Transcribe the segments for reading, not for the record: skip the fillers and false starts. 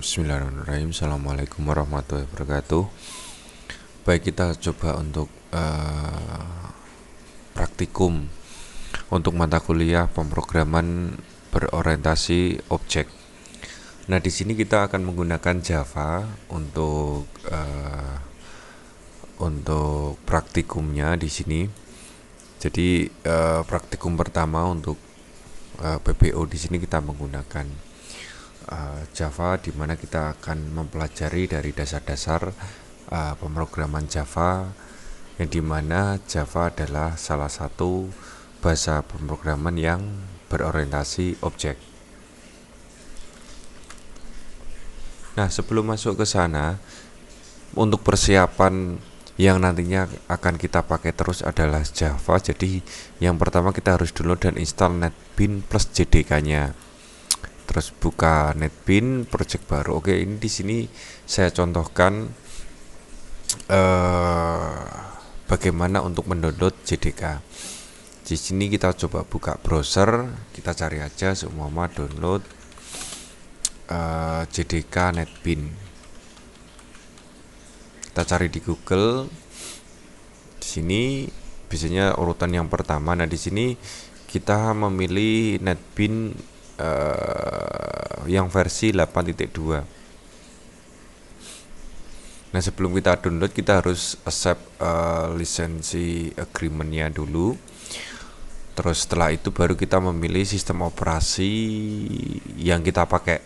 Bismillahirrahmanirrahim. Assalamualaikum warahmatullahi wabarakatuh. Baik, kita coba untuk praktikum untuk mata kuliah pemrograman berorientasi objek. Nah, di sini kita akan menggunakan Java untuk praktikumnya di sini. Jadi praktikum pertama untuk PPO di sini kita menggunakan Java, di mana kita akan mempelajari dari dasar-dasar pemrograman Java, yang dimana Java adalah salah satu bahasa pemrograman yang berorientasi objek. Nah, sebelum masuk ke sana, untuk persiapan yang nantinya akan kita pakai terus adalah Java. Jadi yang pertama kita harus download dan install NetBeans plus JDK-nya. Terus buka NetBeans project baru. Oke, ini di sini saya contohkan bagaimana untuk mendownload JDK. Di sini kita coba buka browser, kita cari aja seumpama download JDK NetBeans. Kita cari di Google. Di sini biasanya urutan yang pertama. Nah, di sini kita memilih NetBeans yang versi 8.2. Nah, sebelum kita download kita harus accept lisensi agreement-nya dulu. Terus setelah itu baru kita memilih sistem operasi yang kita pakai.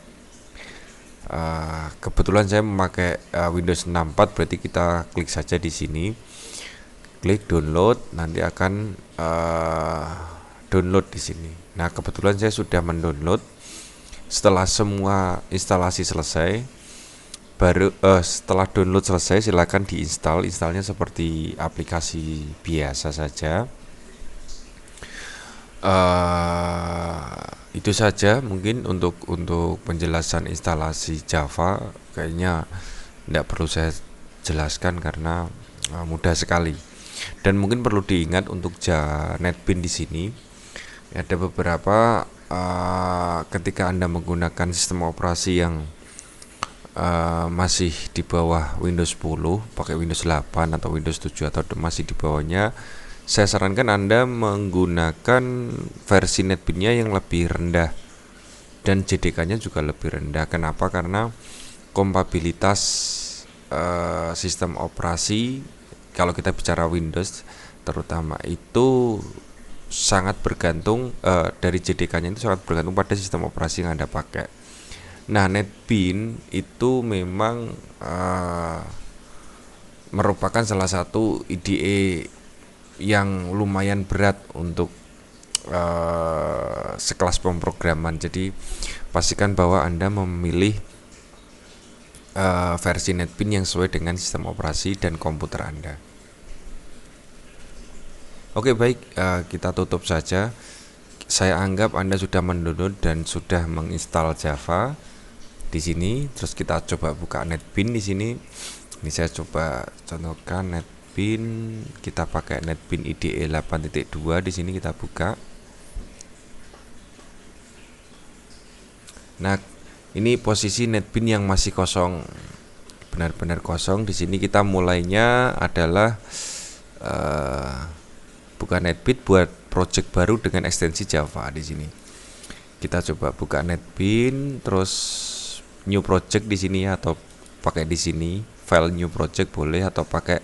Kebetulan saya memakai Windows 64, berarti kita klik saja di sini, klik download, nanti akan download di sini. Nah, kebetulan saya sudah mendownload. Setelah semua instalasi selesai, baru setelah download selesai silakan diinstal. Installnya seperti aplikasi biasa saja. Itu saja mungkin untuk penjelasan instalasi Java. Kayaknya tidak perlu saya jelaskan karena mudah sekali. Dan mungkin perlu diingat untuk NetBeans di sini ada beberapa ketika Anda menggunakan sistem operasi yang masih di bawah Windows 10, pakai Windows 8 atau Windows 7 atau masih di bawahnya, saya sarankan Anda menggunakan versi NetBeans-nya yang lebih rendah dan JDK-nya juga lebih rendah. Kenapa? Karena kompatibilitas sistem operasi kalau kita bicara Windows terutama itu sangat bergantung dari JDK-nya, itu sangat bergantung pada sistem operasi yang Anda pakai. Nah, NetBeans itu memang merupakan salah satu IDE yang lumayan berat untuk sekelas pemrograman. Jadi pastikan bahwa Anda memilih versi NetBeans yang sesuai dengan sistem operasi dan komputer Anda. Oke, baik, kita tutup saja. Saya anggap Anda sudah mendownload dan sudah menginstal Java di sini. Terus kita coba buka NetBeans di sini. Ini saya coba contohkan NetBeans. Kita pakai NetBeans IDE 8.2. Di sini kita buka. Nah, ini posisi NetBeans yang masih kosong, benar-benar kosong. Di sini kita mulainya adalah buka NetBeans, buat project baru dengan ekstensi Java. Di sini kita coba buka NetBeans, terus new project di sini, atau pakai di sini file new project boleh, atau pakai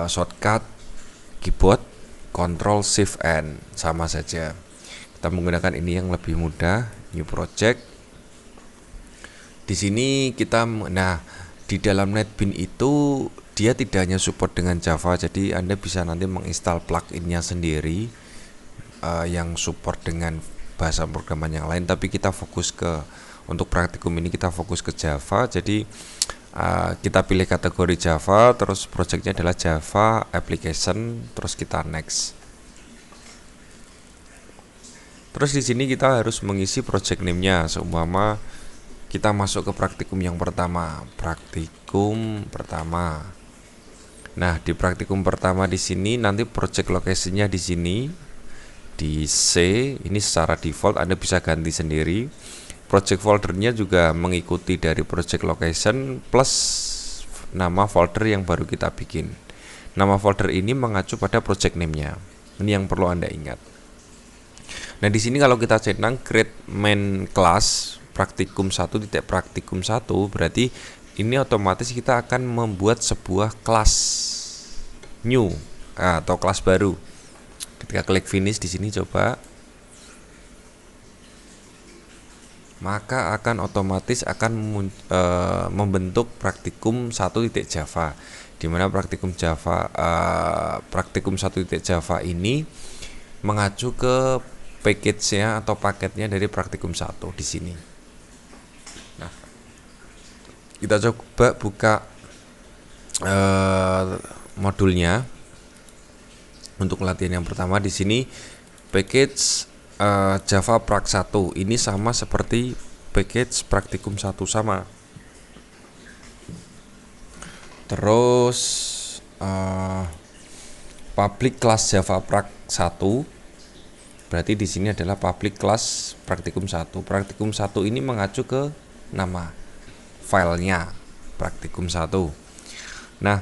shortcut keyboard Ctrl Shift N, sama saja. Kita menggunakan ini yang lebih mudah, new project. Di sini kita, nah, di dalam NetBeans itu dia tidak hanya support dengan Java, jadi Anda bisa nanti menginstal plugin-nya sendiri yang support dengan bahasa pemrograman yang lain. Tapi kita fokus untuk praktikum ini kita fokus ke Java. Jadi kita pilih kategori Java, terus projectnya adalah Java Application, terus kita next. Terus di sini kita harus mengisi project name-nya. Seumpama kita masuk ke praktikum yang pertama, praktikum pertama. Nah, di praktikum pertama di sini nanti project location-nya di sini di C. Ini secara default, Anda bisa ganti sendiri. project foldernya juga mengikuti dari project location plus nama folder yang baru kita bikin. Nama folder ini mengacu pada project name-nya. Ini yang perlu Anda ingat. Nah, di sini kalau kita centang create main class praktikum 1.praktikum 1, berarti ini otomatis kita akan membuat sebuah kelas new atau kelas baru. Ketika klik finish di sini coba, maka akan otomatis akan membentuk praktikum 1.java, di mana praktikum 1.java ini mengacu ke package-nya atau paketnya dari praktikum 1 di sini. Nah, kita coba buka modulnya. Untuk latihan yang pertama di sini package Java Prak 1 ini sama seperti package praktikum 1 sama. Terus public class Java Prak 1 berarti di sini adalah public class praktikum 1. Praktikum 1 ini mengacu ke nama filenya praktikum 1. Nah,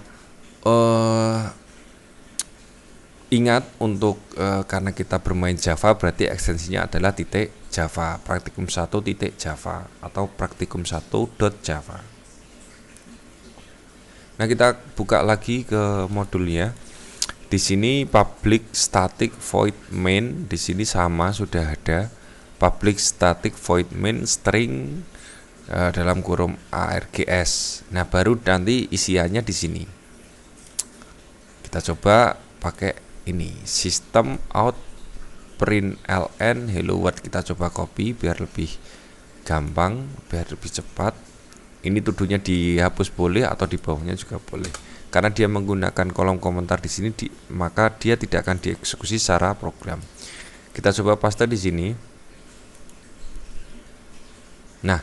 ingat untuk karena kita bermain Java berarti ekstensinya adalah .java, praktikum 1.java atau praktikum 1.java. Nah, kita buka lagi ke modulnya. Di sini public static void main di sini sama sudah ada public static void main string dalam kurung args. Nah, baru nanti isiannya di sini. Kita coba pakai ini system out print ln hello world, kita coba copy biar lebih gampang, biar lebih cepat. Ini tuduhnya dihapus boleh atau di bawahnya juga boleh. Karena dia menggunakan kolom komentar di sini, maka dia tidak akan dieksekusi secara program. Kita coba paste di sini. Nah,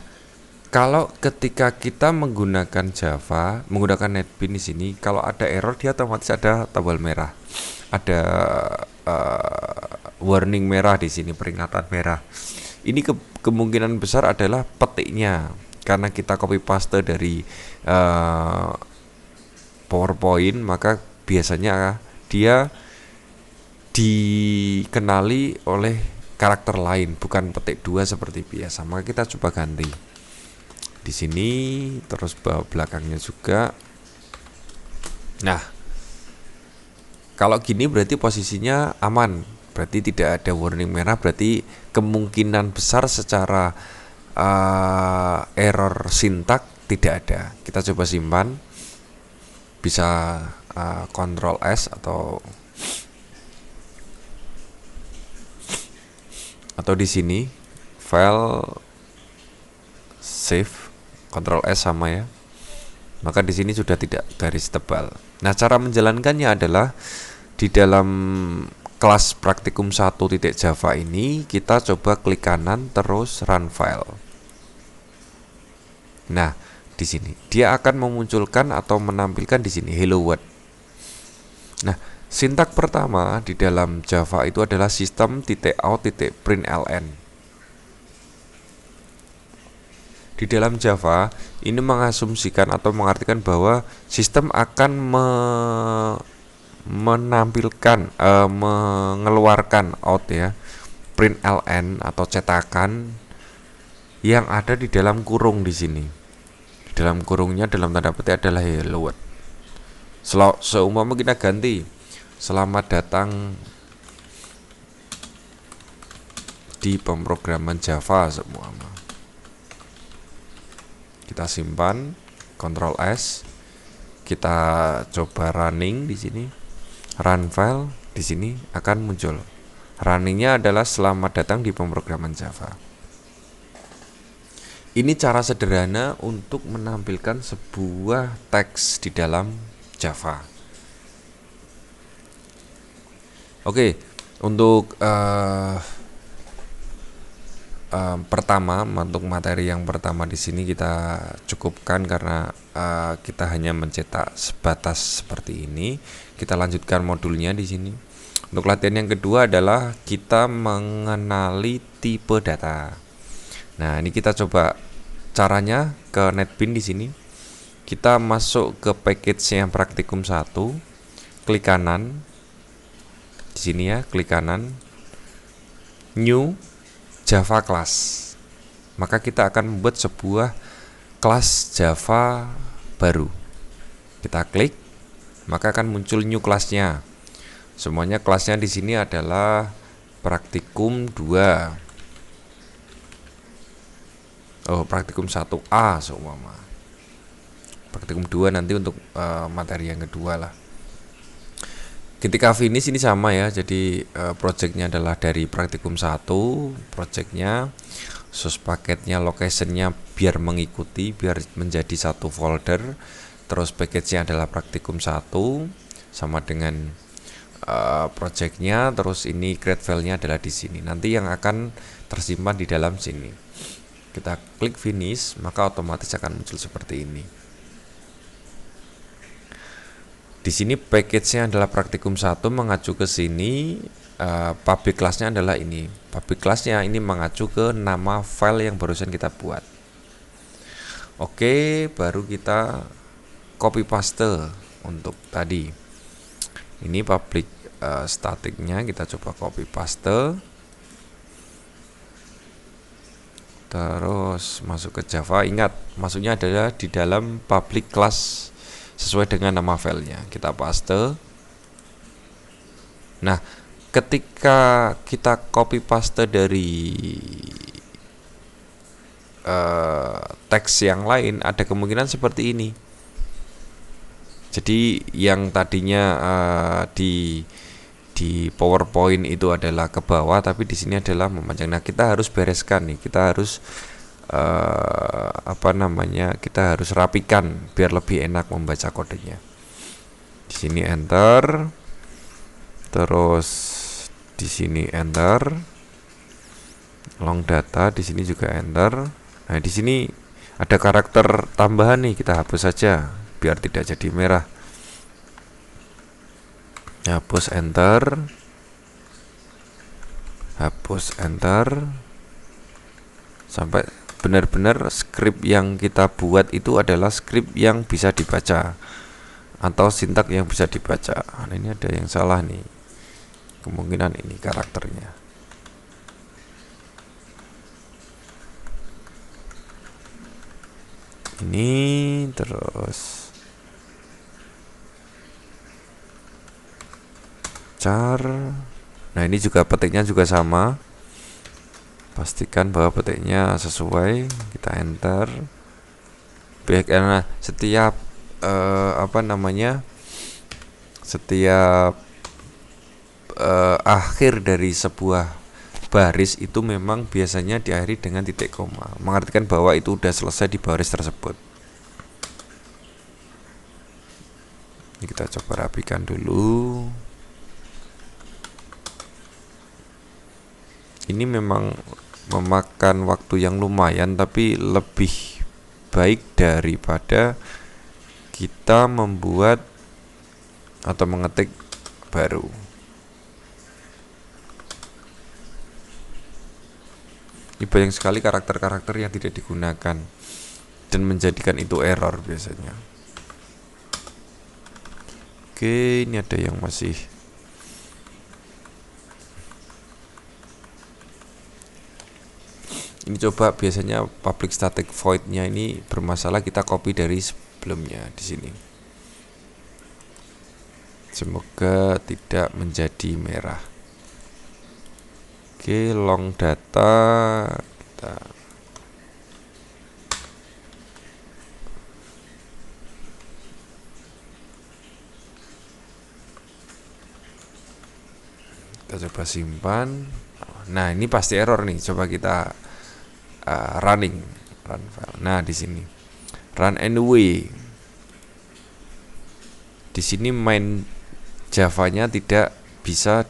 kalau ketika kita menggunakan Java, menggunakan NetBeans di sini, kalau ada error dia otomatis ada tombol merah. Ada warning merah di sini, peringatan merah. Ini kemungkinan besar adalah petiknya, karena kita copy paste dari PowerPoint, maka biasanya dia dikenali oleh karakter lain, bukan petik 2 seperti biasa. Maka kita coba ganti di sini, terus belakangnya juga. Nah, kalau gini berarti posisinya aman, berarti tidak ada warning merah, berarti kemungkinan besar secara error sintak tidak ada. Kita coba simpan, bisa Ctrl S atau di sini file save, Ctrl S sama ya. Maka di sini sudah tidak garis tebal. Nah, cara menjalankannya adalah di dalam kelas praktikum 1.java ini kita coba klik kanan terus run file. Nah, di sini dia akan memunculkan atau menampilkan di sini hello world. Nah, sintak pertama di dalam Java itu adalah system.out.println. Di dalam Java ini mengasumsikan atau mengartikan bahwa sistem akan menampilkan mengeluarkan out ya, println atau cetakan yang ada di dalam kurung di sini. Di dalam kurungnya dalam tanda petik adalah hello world. Seumpama kita ganti selamat datang di pemrograman Java semua. Kita simpan, Ctrl S, kita coba running di sini, run file di sini akan muncul. Runningnya adalah selamat datang di pemrograman Java. Ini cara sederhana untuk menampilkan sebuah teks di dalam Java. Oke, untuk pertama, untuk materi yang pertama di sini kita cukupkan karena kita hanya mencetak sebatas seperti ini. Kita lanjutkan modulnya di sini. Untuk latihan yang kedua adalah kita mengenali tipe data. Nah, ini kita coba caranya ke NetBeans di sini. Kita masuk ke package yang praktikum 1, klik kanan. Di sini ya, klik kanan. New Java class. Maka kita akan membuat sebuah kelas Java baru. Kita klik, maka akan muncul new kelasnya. Semuanya kelasnya di sini adalah praktikum 2. Oh, praktikum 1A seumpama. Praktikum 2 nanti untuk materi yang kedua lah. Ketika finish ini sama ya. Jadi projectnya adalah dari praktikum 1, projectnya, source paketnya, locationnya biar mengikuti, biar menjadi satu folder. Terus package-nya adalah praktikum 1 sama dengan projectnya. Terus ini create file-nya adalah di sini. Nanti yang akan tersimpan di dalam sini. Kita klik finish, maka otomatis akan muncul seperti ini. Di sini package-nya adalah praktikum 1 mengacu ke sini, public class-nya adalah ini. Public class-nya ini mengacu ke nama file yang barusan kita buat. Oke, baru kita copy paste untuk tadi. Ini public static-nya, kita coba copy paste. Terus masuk ke Java. Ingat, masuknya adalah di dalam public class sesuai dengan nama filenya. Kita paste. Nah, ketika kita copy paste dari teks yang lain, ada kemungkinan seperti ini. Jadi yang tadinya di PowerPoint itu adalah ke bawah, tapi di sini adalah memanjang. Nah, kita harus bereskan nih. Kita harus kita harus rapikan biar lebih enak membaca kodenya. Di sini enter. Terus di sini enter. Long data di sini juga enter. Nah, di sini ada karakter tambahan nih, kita hapus saja biar tidak jadi merah. Hapus enter. Hapus enter. Sampai benar-benar skrip yang kita buat itu adalah skrip yang bisa dibaca atau sintak yang bisa dibaca. Nah, ini ada yang salah nih. Kemungkinan ini karakternya. Ini terus char. Nah, ini juga petiknya juga sama. Pastikan bahwa petiknya sesuai. Kita enter. Karena setiap setiap akhir dari sebuah baris itu memang biasanya diakhiri dengan titik koma, mengartikan bahwa itu sudah selesai di baris tersebut. Ini kita coba rapikan dulu. Ini memang memakan waktu yang lumayan, tapi lebih baik daripada kita membuat atau mengetik baru. Ini banyak sekali karakter-karakter yang tidak digunakan dan menjadikan itu error biasanya. Oke, ini ada yang masih ini coba, biasanya public static void-nya ini bermasalah, kita copy dari sebelumnya di sini. Semoga tidak menjadi merah. Oke, long data kita coba simpan. Nah, ini pasti error nih. Coba kita run file. Nah, di sini run anyway. Di sini main Java-nya tidak bisa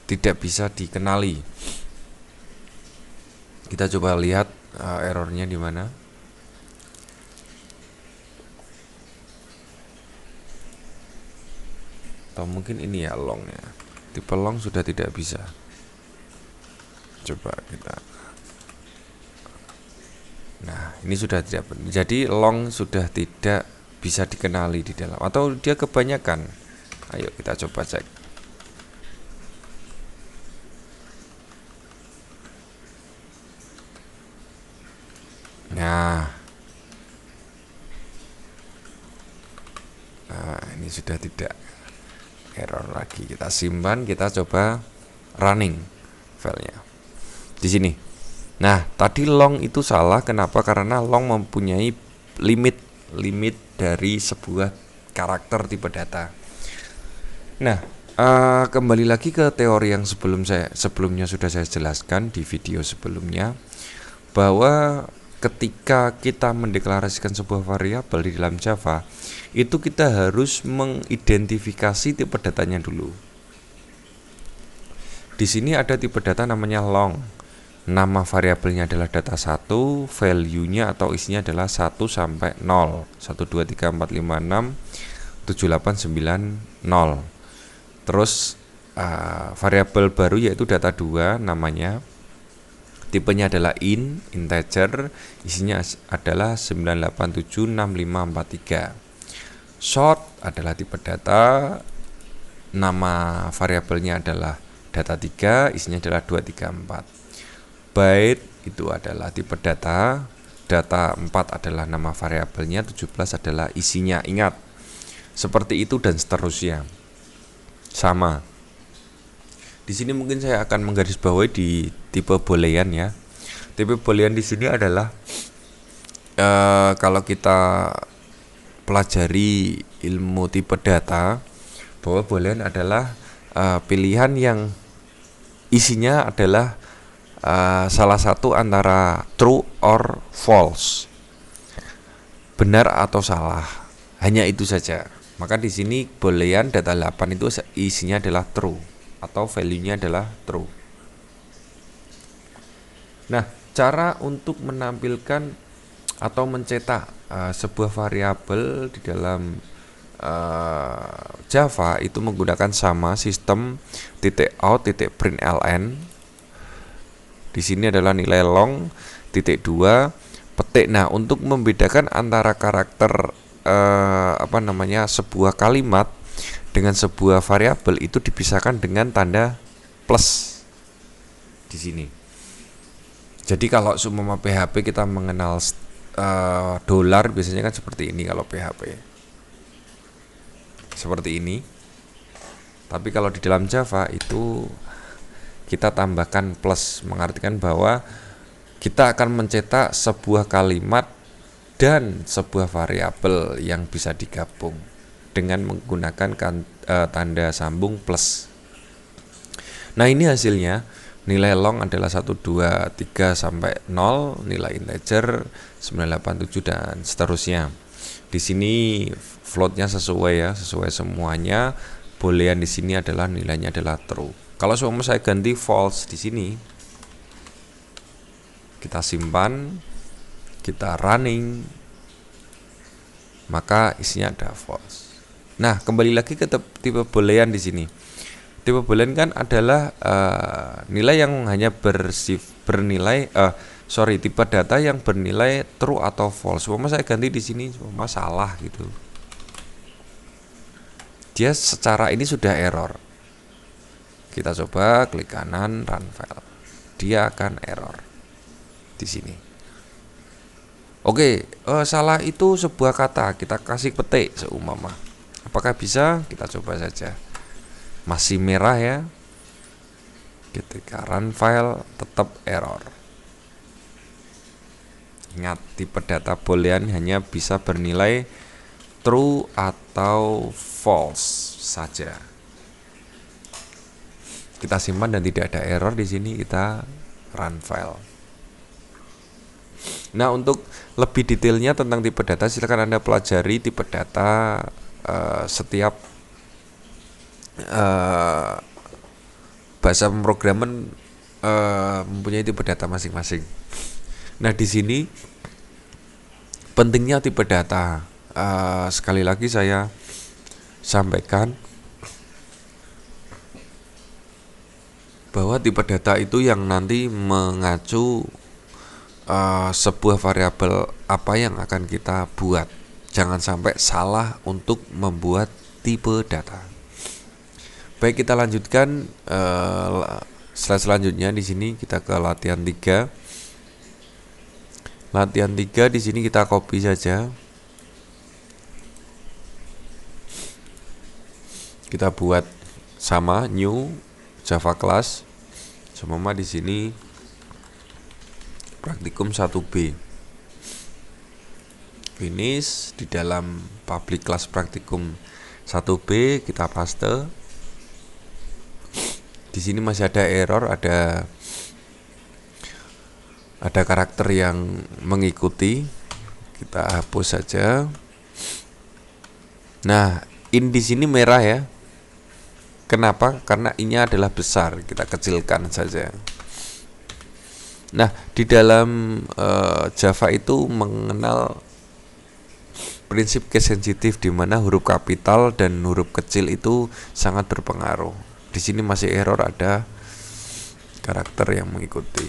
tidak bisa dikenali. Kita coba lihat errornya di mana. Atau mungkin ini ya longnya. Tipe long sudah tidak bisa. Coba kita. Nah, ini sudah tidak. Jadi long sudah tidak bisa dikenali di dalam, atau dia kebanyakan. Ayo kita coba cek. Nah, ini sudah tidak error lagi. Kita simpan, kita coba running filenya di sini. Nah, tadi long itu salah. Kenapa? Karena long mempunyai limit dari sebuah karakter tipe data. Nah, kembali lagi ke teori yang sebelumnya sudah saya jelaskan di video sebelumnya, bahwa ketika kita mendeklarasikan sebuah variabel di dalam Java, itu kita harus mengidentifikasi tipe datanya dulu. Di sini ada tipe data namanya long. Nama variabelnya adalah data 1, value-nya atau isinya adalah 1 sampai 0. 1 2 3 4 5 6 7 8 9 0. Terus variabel baru yaitu data 2 namanya. Tipenya adalah integer, isinya adalah 9876543. Short adalah tipe data, nama variabelnya adalah data 3, isinya adalah 234. Byte itu adalah tipe data 4 adalah nama variabelnya, 17 adalah isinya. Ingat, seperti itu dan seterusnya. Sama. Di sini mungkin saya akan menggarisbawahi di tipe boolean ya. Tipe boolean di sini adalah kalau kita pelajari ilmu tipe data, bahwa boolean adalah pilihan yang isinya adalah salah satu antara true or false, benar atau salah, hanya itu saja. Maka di sini boolean data 8 itu isinya adalah true atau value-nya adalah true. Nah, cara untuk menampilkan atau mencetak sebuah variabel di dalam Java itu menggunakan sama sistem .out.println. Di sini adalah nilai long, .2, petik. Nah, untuk membedakan antara karakter sebuah kalimat dengan sebuah variabel itu dipisahkan dengan tanda plus di sini. Jadi kalau seumpama PHP kita mengenal dolar, biasanya kan seperti ini kalau PHP. Seperti ini. Tapi kalau di dalam Java itu kita tambahkan plus, mengartikan bahwa kita akan mencetak sebuah kalimat dan sebuah variabel yang bisa digabung dengan menggunakan tanda sambung plus. Nah, ini hasilnya. Nilai long adalah 1 2 3 sampai 0, nilai integer 987 dan seterusnya. Di sini floatnya sesuai semuanya. Boolean di sini adalah nilainya adalah true. Kalau semua saya ganti false di sini, kita simpan, kita running, maka isinya ada false. Nah, kembali lagi ke tipe boolean di sini. Tipe boolean kan adalah nilai yang hanya tipe data yang bernilai true atau false. Semua saya ganti di sini semua salah gitu. Dia secara ini sudah error. Kita coba klik kanan run file. Dia akan error di sini. Oke, salah itu sebuah kata, kita kasih petik seumpama. Apakah bisa? Kita coba saja. Masih merah ya. Ketika run file tetap error. Ingat, tipe data boolean hanya bisa bernilai true atau false saja. Kita simpan dan tidak ada error di sini, kita run file. Nah, untuk lebih detailnya tentang tipe data silakan Anda pelajari tipe data setiap bahasa pemrograman mempunyai tipe data masing-masing. Nah, di sini pentingnya tipe data. Sekali lagi saya sampaikan bahwa tipe data itu yang nanti mengacu sebuah variabel apa yang akan kita buat. Jangan sampai salah untuk membuat tipe data. Baik, kita lanjutkan slide selanjutnya. Di sini kita ke latihan 3. Latihan 3 di sini kita copy saja. Kita buat sama new Java class. Semua di sini praktikum 1B. Finish di dalam public class praktikum 1B kita paste. Di sini masih ada error, ada karakter yang mengikuti. Kita hapus saja. Nah, in di sini merah ya. Kenapa? Karena ini adalah besar, kita kecilkan saja. Nah, di dalam Java itu mengenal prinsip case sensitif, di mana huruf kapital dan huruf kecil itu sangat berpengaruh. Di sini masih error, ada karakter yang mengikuti.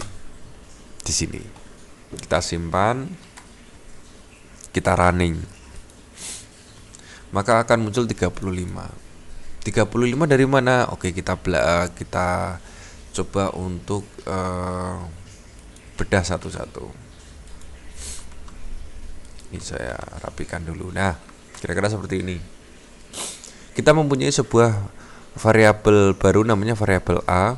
Di sini kita simpan, kita running, maka akan muncul 35. 35 dari mana? Oke, kita coba untuk bedah satu-satu. Ini saya rapikan dulu. Nah, kira-kira seperti ini. Kita mempunyai sebuah variabel baru namanya variabel A,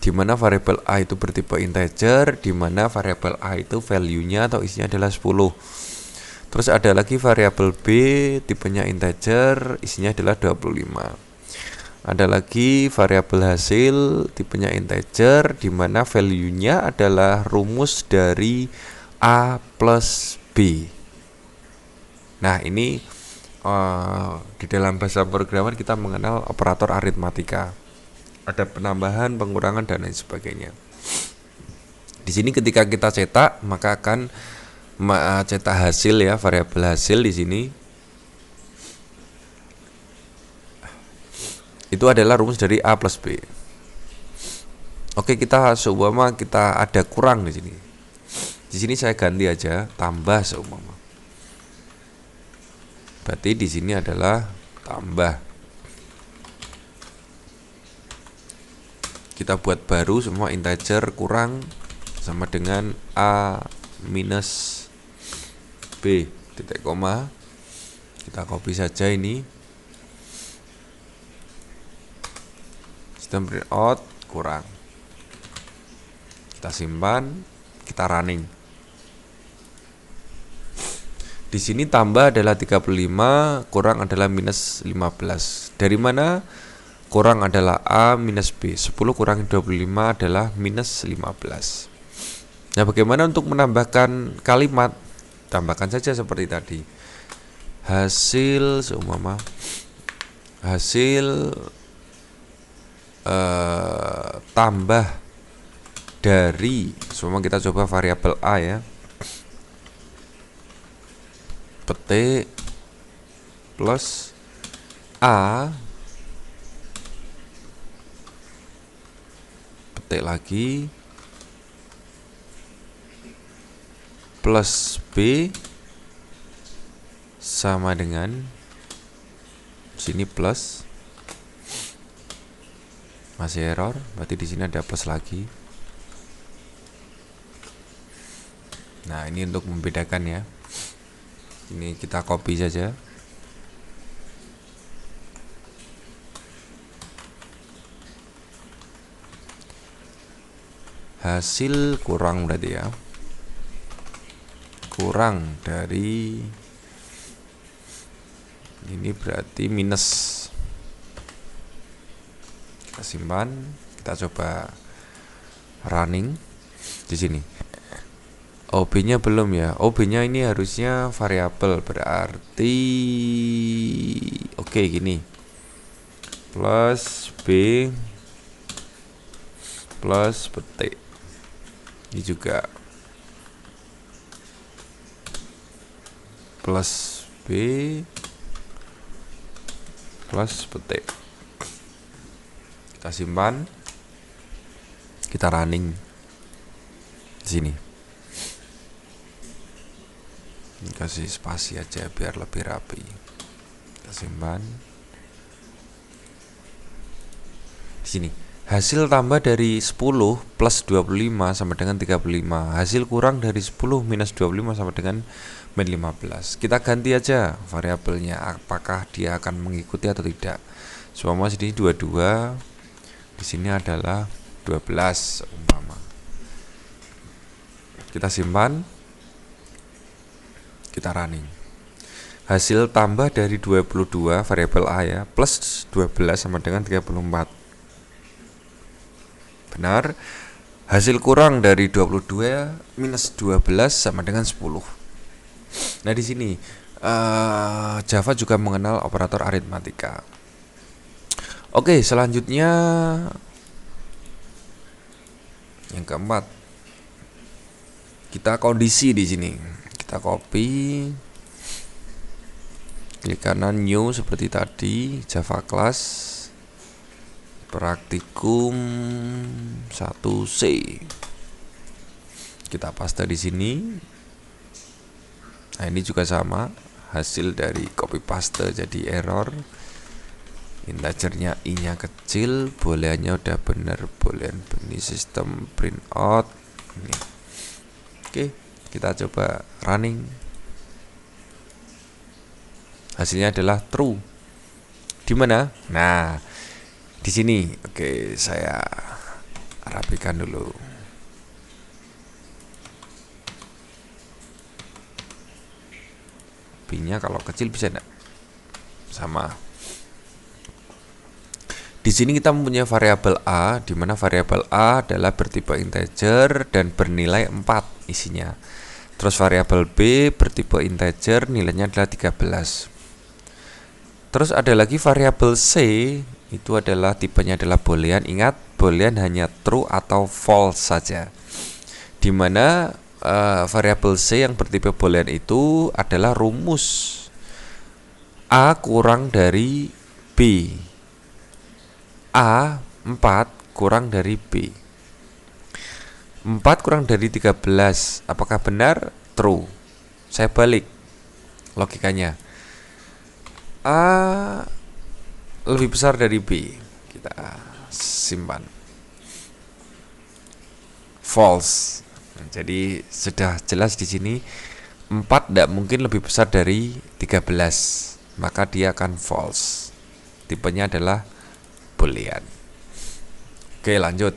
di mana variabel A itu bertipe integer, di mana variabel A itu value-nya atau isinya adalah 10. Terus ada lagi variabel B, tipenya integer, isinya adalah 25. Ada lagi variabel hasil, tipenya integer, di mana value-nya adalah rumus dari A plus B. Nah, ini di dalam bahasa programmer kita mengenal operator aritmatika. Ada penambahan, pengurangan, dan lain sebagainya. Di sini ketika kita cetak, maka akan cetak hasil ya, variabel hasil di sini. Itu adalah rumus dari A plus B. Oke, kita seumpama kita ada kurang di sini. Di sini saya ganti aja tambah seumpama. Berarti di sini adalah tambah. Kita buat baru semua integer kurang sama dengan A minus B titik koma. Kita copy saja ini. Sistem print out kurang. Kita simpan, kita running. Di sini tambah adalah 35, kurang adalah minus 15. Dari mana? Kurang adalah A minus B. 10 kurang 25 adalah minus 15. Nah, bagaimana untuk menambahkan kalimat? Tambahkan saja seperti tadi. Hasil seumpama hasil tambah dari, semua kita coba variabel A ya, petik plus A, petik lagi plus B sama dengan sini plus. Masih error, berarti di sini ada plus lagi. Nah, ini untuk membedakan ya. Ini kita copy saja. Hasil kurang berarti ya. Kurang dari ini berarti minus. Kita simpan, kita coba running di sini. OB-nya belum ya. OB-nya ini harusnya variabel, berarti oke, gini. Plus B plus petik. Ini juga plus B plus petik. Kita simpan. Kita running di sini. Kasih spasi aja biar lebih rapi. Kita simpan. Di sini. Hasil tambah dari 10 plus 25 sama dengan 35. Hasil kurang dari 10 minus 25 sama dengan min 15. Kita ganti aja variabelnya, apakah dia akan mengikuti atau tidak. Semua sini 22. Di sini adalah 12 umpama. Kita simpan. Kita running. Hasil tambah dari 22 variabel A ya, plus 12 sama dengan 34. Benar. Hasil kurang dari 22 minus 12 sama dengan 10. Nah, di sini Java juga mengenal operator aritmatika. Oke, selanjutnya yang keempat. Kita kondisi di sini. Kita copy. Klik kanan new seperti tadi, Java class. Praktikum 1C. Kita paste di sini. Nah, ini juga sama, hasil dari copy paste jadi error. Integernya i-nya kecil, booleannya udah bener, boolean bunyi sistem print out. Ini. Oke, kita coba running. Hasilnya adalah true. Di mana? Nah, di sini. Oke, saya rapikan dulu. P-nya kalau kecil bisa enggak? Sama. Di sini kita mempunyai variabel A, di mana variabel A adalah bertipe integer dan bernilai 4 isinya. Terus variabel B bertipe integer, nilainya adalah 13. Terus ada lagi variabel C, itu adalah tipenya adalah boolean. Ingat, boolean hanya true atau false saja. Dimana variabel C yang bertipe boolean itu adalah rumus A kurang dari B. A 4 kurang dari B. 4 kurang dari 13. Apakah benar? True. Saya balik logikanya. A lebih besar dari B. Kita simpan. False. Jadi sudah jelas di sini 4 tidak mungkin lebih besar dari 13. Maka dia akan false. Tipenya adalah boolean. Oke, lanjut.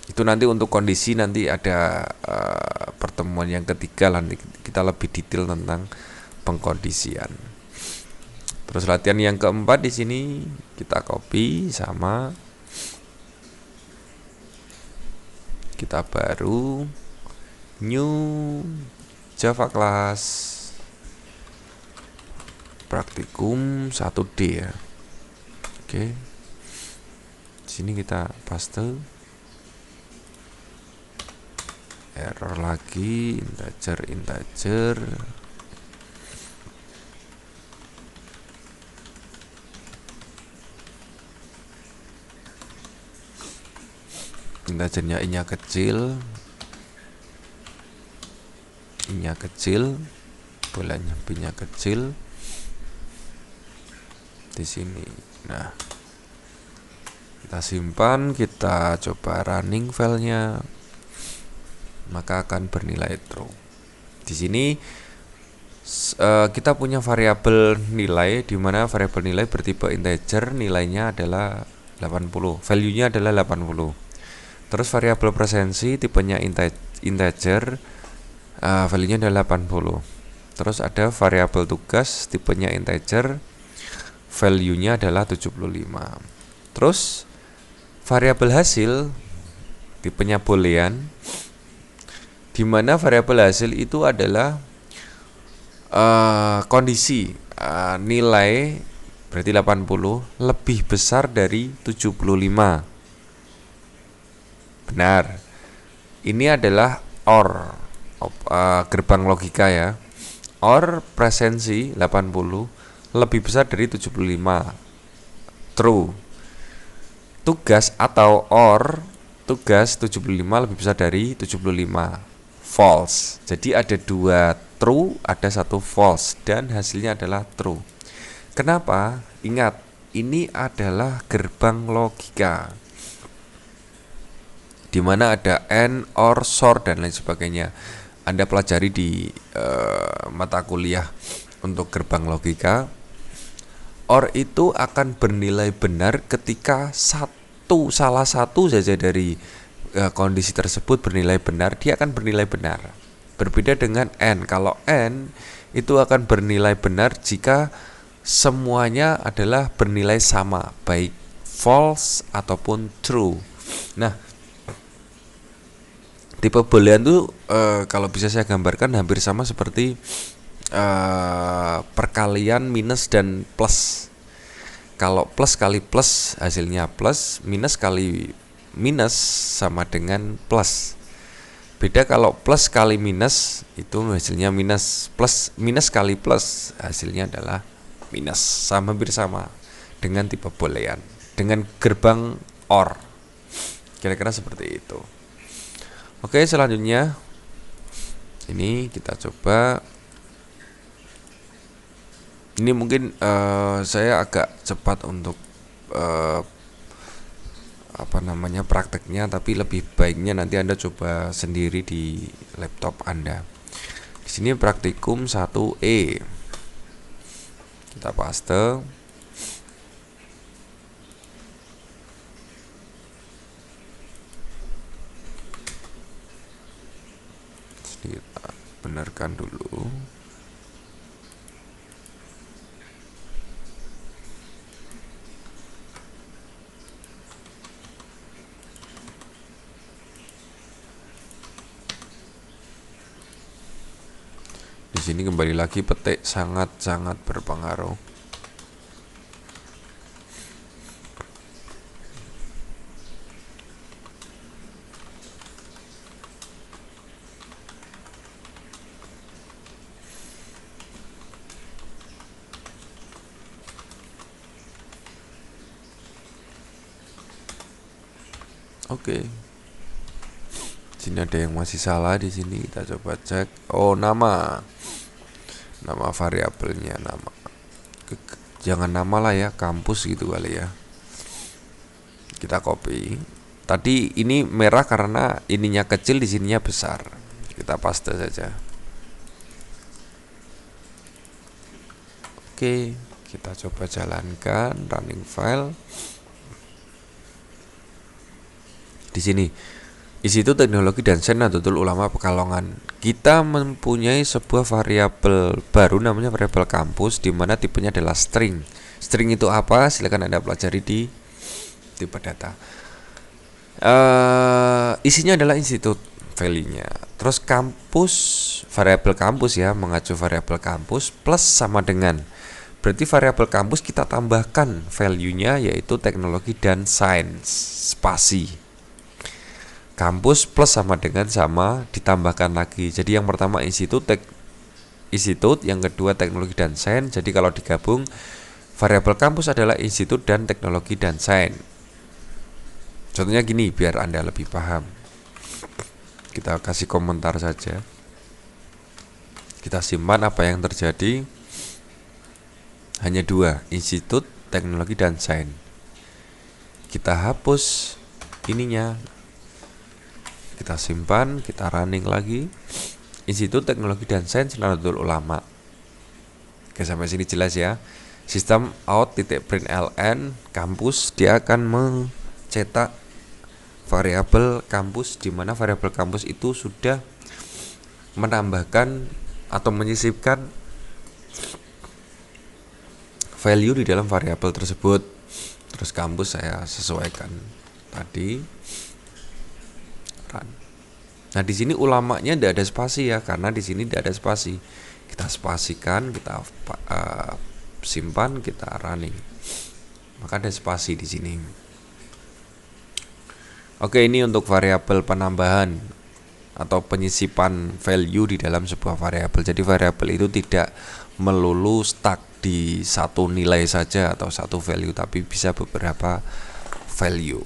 Itu nanti untuk kondisi nanti ada pertemuan yang ketiga, nanti kita lebih detail tentang pengkondisian. Terus latihan yang keempat di sini kita copy sama, kita baru new Java class praktikum 1D ya. Oke. Di sini kita paste. Error lagi, integer. Integernya i-nya kecil. I-nya kecil, bolanya b-nya kecil. Di sini. Nah, kita simpan, kita coba running filenya, maka akan bernilai true. Di sini kita punya variabel nilai, di mana variabel nilai bertipe integer, nilainya adalah 80, value-nya adalah 80. Terus variabel presensi tipenya integer, value-nya adalah 80. Terus ada variabel tugas tipenya integer, value-nya adalah 75. Terus variabel hasil tipenya boolean, di mana variabel hasil itu adalah kondisi nilai berarti 80 lebih besar dari 75. Benar. Ini adalah OR, gerbang logika ya. OR presensi 80 lebih besar dari 75. True. Tugas atau OR tugas 75 lebih besar dari 75, false. Jadi ada 2 true, ada 1 false, dan hasilnya adalah true. Kenapa? Ingat, ini adalah gerbang logika di mana ada AND, OR, SOR, dan lain sebagainya. Anda pelajari di mata kuliah untuk gerbang logika. OR itu akan bernilai benar ketika salah satu saja dari kondisi tersebut bernilai benar, dia akan bernilai benar. Berbeda dengan AND. Kalau AND itu akan bernilai benar jika semuanya adalah bernilai sama, baik false ataupun true. Nah, tipe boolean itu kalau bisa saya gambarkan hampir sama seperti perkalian minus dan plus. Kalau plus kali plus hasilnya plus, minus kali minus sama dengan plus. Beda kalau plus kali minus itu hasilnya minus, plus minus kali plus hasilnya adalah minus. Sama hampir sama dengan tipe boolean, dengan gerbang OR. Kira-kira seperti itu. Oke, selanjutnya ini kita coba. Ini mungkin saya agak cepat untuk prakteknya, tapi lebih baiknya nanti Anda coba sendiri di laptop Anda. Di sini praktikum 1E. Kita paste. Kita benarkan dulu. Di sini kembali lagi petik sangat-sangat berpengaruh. Oke. Sini ada yang masih salah di sini, kita coba cek. Oh, nama variabelnya nama. Jangan nama lah ya, kampus gitu kali ya. Kita copy. Tadi ini merah karena ininya kecil, di sininya besar. Kita paste saja. Oke, kita coba jalankan running file. Di sini Institut Teknologi dan Sains Nahdlatul Ulama Pekalongan. Kita mempunyai sebuah variabel baru namanya variabel kampus, di mana tipenya adalah string. String itu apa? Silakan Anda pelajari di tipe data. Isinya adalah institut value-nya. Terus kampus, variabel kampus ya, mengacu variabel kampus plus sama dengan. Berarti variabel kampus kita tambahkan value-nya yaitu teknologi dan sains, spasi. Kampus plus sama dengan sama ditambahkan lagi. Jadi yang pertama institut, yang kedua teknologi dan sains. Jadi kalau digabung variabel kampus adalah institut dan teknologi dan sains. Contohnya gini biar Anda lebih paham. Kita kasih komentar saja. Kita simpan apa yang terjadi. Hanya 2, institut, teknologi dan sains. Kita hapus ininya. Kita simpan, kita running lagi. Institut Teknologi dan Sains Nahdlatul Ulama. Oke, sampai sini jelas ya. Sistem out.println kampus, dia akan mencetak variabel kampus, di mana variabel kampus itu sudah menambahkan atau menyisipkan value di dalam variabel tersebut. Terus kampus saya sesuaikan tadi. Nah, di sini ulamanya tidak ada spasi ya, karena di sini tidak ada spasi. Kita spasikan, kita simpan, kita running. Maka ada spasi di sini. Oke, ini untuk variabel penambahan atau penyisipan value di dalam sebuah variabel. Jadi variabel itu tidak melulu stuck di satu nilai saja atau satu value, tapi bisa beberapa value.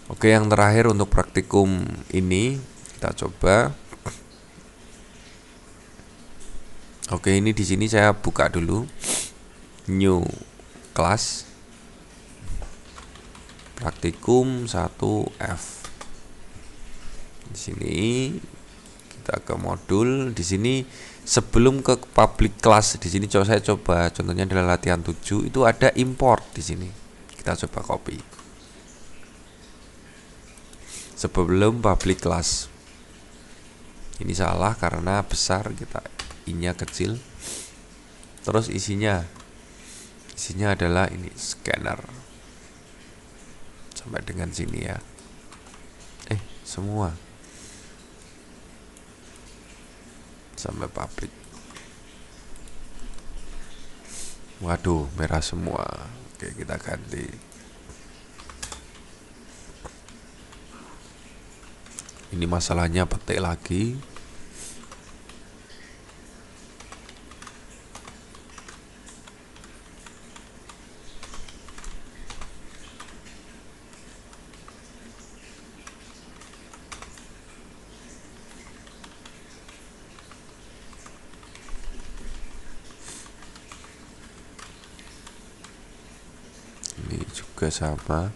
Oke, yang terakhir untuk praktikum ini kita coba. Oke, ini di sini saya buka dulu new class praktikum 1F. Di sini kita ke modul. Di sini sebelum ke public class, di sini saya coba contohnya adalah latihan 7 itu ada import di sini. Kita coba copy. Sebelum public class. Ini salah karena besar, kita i-nya kecil. Terus isinya adalah ini scanner. Sampai dengan sini ya. Semua. Sampai public. Waduh, merah semua. Oke, kita ganti. Ini masalahnya petik lagi. Ini juga sama.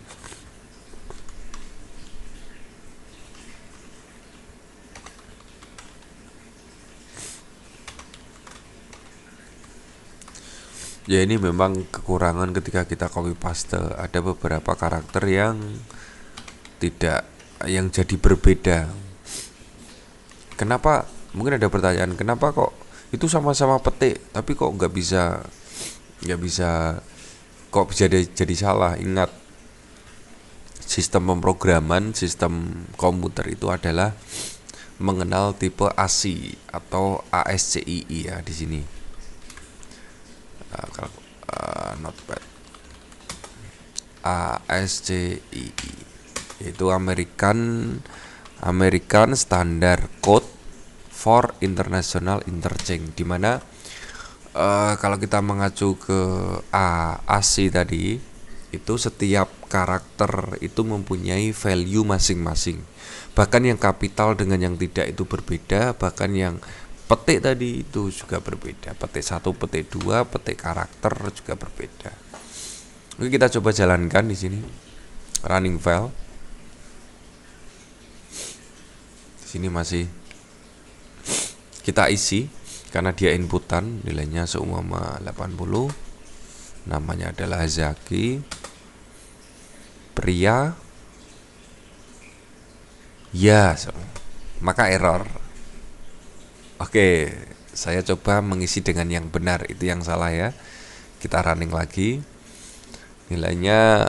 Ya, ini memang kekurangan ketika kita copy paste. Ada beberapa karakter yang jadi berbeda. Kenapa? Mungkin ada pertanyaan, kenapa kok itu sama-sama petik tapi kok nggak bisa kok bisa jadi salah? Ingat, sistem pemrograman, sistem komputer itu adalah mengenal tipe ASCII atau ASCII ya di sini. Not bad. ASCII yaitu American Standard Code for International Interchange, dimana kalau kita mengacu ke ASCII tadi, itu setiap karakter itu mempunyai value masing-masing. Bahkan yang kapital dengan yang tidak itu berbeda, bahkan yang petik tadi itu juga berbeda. Petik 1, petik 2, petik karakter juga berbeda. Oke, kita coba jalankan di sini. Running file. Di sini masih kita isi karena dia inputan, nilainya seumpama 80. Namanya adalah Zaki. Pria. Ya, maka error. Oke, saya coba mengisi dengan yang benar, itu yang salah ya. Kita running lagi. Nilainya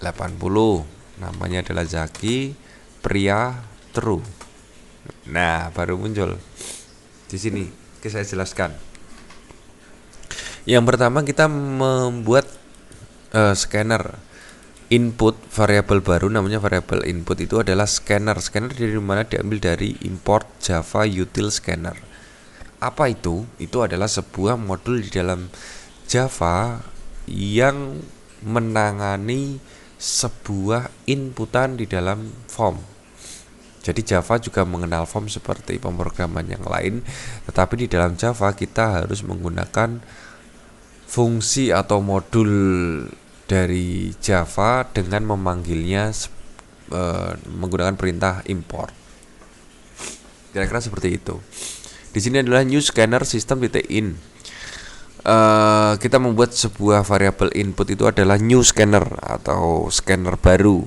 80. Namanya adalah Zaki, pria, true. Nah, baru muncul di sini. Oke, saya jelaskan. Yang pertama kita membuat scanner. Input variabel baru namanya variabel input itu adalah scanner. Scanner dari mana? Diambil dari import Java util scanner. Apa itu? Itu adalah sebuah modul di dalam Java yang menangani sebuah inputan di dalam form. Jadi Java juga mengenal form seperti pemrograman yang lain, tetapi di dalam Java kita harus menggunakan fungsi atau modul dari Java dengan memanggilnya menggunakan perintah import. Kira-kira seperti itu. Di sini adalah new scanner system.in. Kita membuat sebuah variabel input itu adalah new scanner atau scanner baru,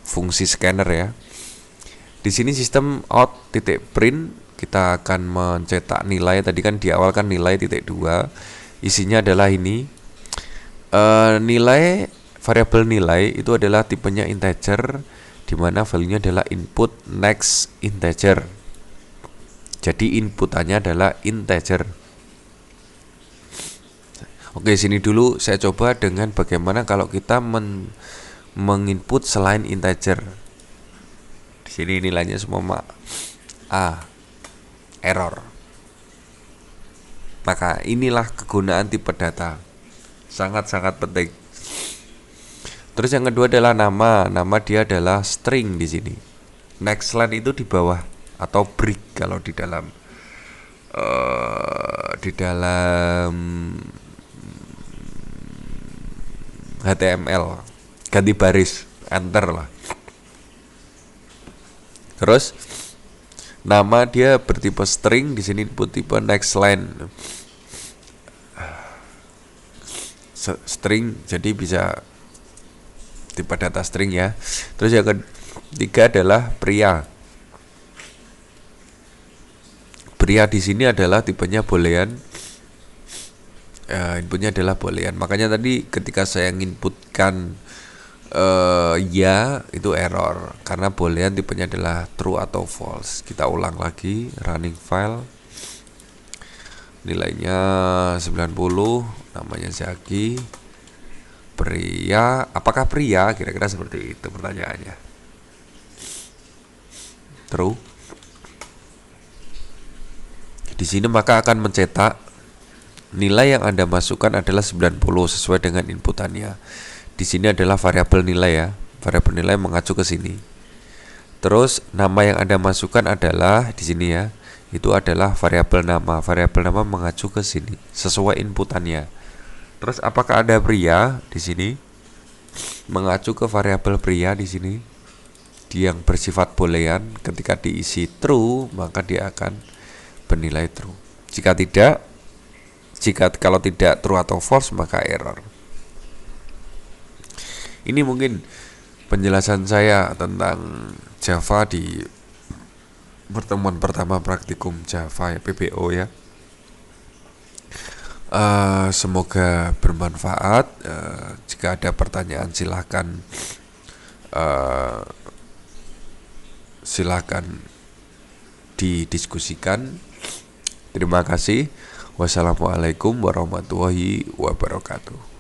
fungsi scanner ya. Di sini sistem out.print, kita akan mencetak nilai. Tadi kan di awal kan nilai .2. Isinya adalah ini. Nilai variabel nilai itu adalah tipenya integer, di mana value-nya adalah input next integer. Jadi inputannya adalah integer. Oke, sini dulu saya coba dengan bagaimana kalau kita menginput selain integer. Di sini nilainya semua error. Maka inilah kegunaan tipe data. Sangat-sangat penting. Terus yang kedua adalah nama. Nama dia adalah string di sini. Next line itu di bawah atau break kalau di dalam HTML, ganti baris, enter lah. Terus nama dia bertipe string, di sini bertipe next line string, jadi bisa tipe data string ya. Terus yang ketiga adalah pria. Pria di sini adalah tipenya boolean. Inputnya adalah boolean. Makanya tadi ketika saya inputkan ya, itu error karena boolean tipenya adalah true atau false. Kita ulang lagi, running file. Nilainya 90, namanya Zaki. Pria, apakah pria? Kira-kira seperti itu pertanyaannya. True. Di sini maka akan mencetak nilai yang Anda masukkan adalah 90 sesuai dengan inputannya. Di sini adalah variabel nilai ya. Variabel nilai mengacu ke sini. Terus nama yang Anda masukkan adalah di sini ya. Itu adalah variabel nama. Variabel nama mengacu ke sini sesuai inputannya. Terus apakah ada pria di sini? Mengacu ke variabel pria di sini. Dia yang bersifat boolean, ketika diisi true maka dia akan bernilai true. Kalau tidak true atau false maka error. Ini mungkin penjelasan saya tentang Java di pertemuan pertama praktikum Java ya, PBO ya. Semoga bermanfaat. Jika ada pertanyaan silakan didiskusikan. Terima kasih. Wassalamualaikum warahmatullahi wabarakatuh.